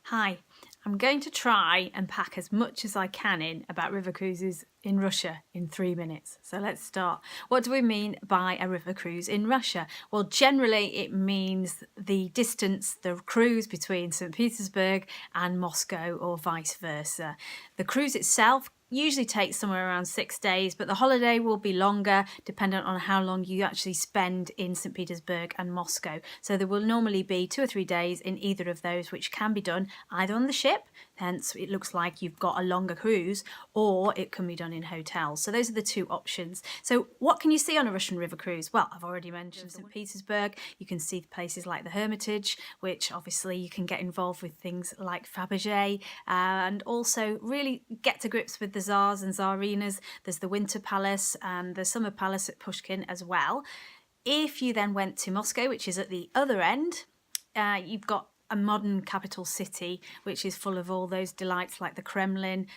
Hi, I'm going to try and pack as much as I can in about river cruises in Russia in 3 minutes. So let's start. What do we mean by a river cruise in Russia? Well, generally it means the distance, the cruise between St Petersburg and Moscow or vice versa. The cruise itself usually takes somewhere around 6 days, but the holiday will be longer dependent on how long you actually spend in St Petersburg and Moscow. So there will normally be 2 or 3 days in either of those, which can be done either on the ship, hence it looks like you've got a longer cruise, or it can be done in hotels. So those are the two options. So what can you see on a Russian river cruise? Well, I've already mentioned St Petersburg. You can see places like the Hermitage, which obviously you can get involved with things like Fabergé, and also really get to grips with the Tsars and Tsarinas. There's the Winter Palace and the Summer Palace at Pushkin as well. If you then went to Moscow, which is at the other end, you've got a modern capital city which is full of all those delights like the Kremlin,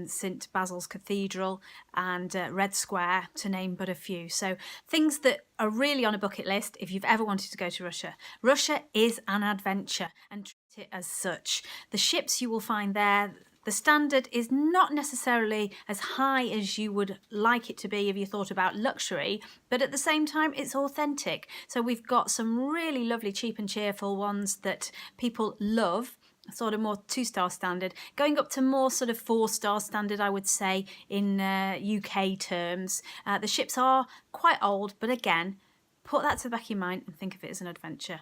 St Basil's Cathedral and Red Square, to name but a few. So things that are really on a bucket list if you've ever wanted to go to Russia. Russia is an adventure and treat it as such. The ships you will find there, the standard is not necessarily as high as you would like it to be if you thought about luxury, but at the same time it's authentic. So we've got some really lovely cheap and cheerful ones that people love, sort of more 2-star standard, going up to more sort of 4-star standard, I would say, in UK terms. The ships are quite old, but again, put that to the back of your mind and think of it as an adventure.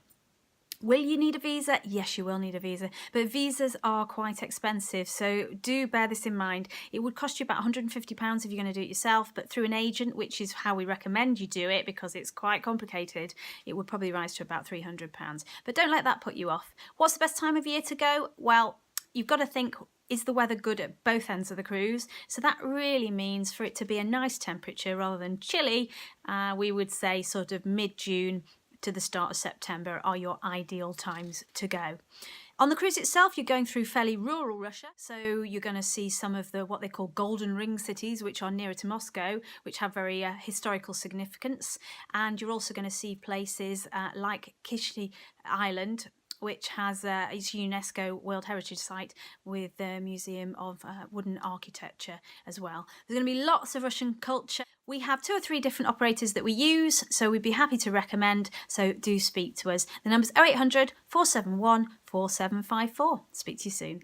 Will you need a visa? Yes, you will need a visa, but visas are quite expensive, so do bear this in mind. It would cost you about £150 if you're going to do it yourself, but through an agent, which is how we recommend you do it because it's quite complicated, it would probably rise to about £300. But don't let that put you off. What's the best time of year to go? Well, you've got to think, is the weather good at both ends of the cruise? So that really means for it to be a nice temperature rather than chilly, we would say sort of mid-June to the start of September are your ideal times to go. On the cruise itself, you're going through fairly rural Russia, so you're going to see some of the what they call golden ring cities, which are nearer to Moscow, which have very historical significance, and you're also going to see places like Kishny Island, which has is a UNESCO World Heritage Site with the Museum of Wooden Architecture as well. There's going to be lots of Russian culture. We have 2 or 3 different operators that we use, so we'd be happy to recommend, so do speak to us. The number's 0800 471 4754. Speak to you soon.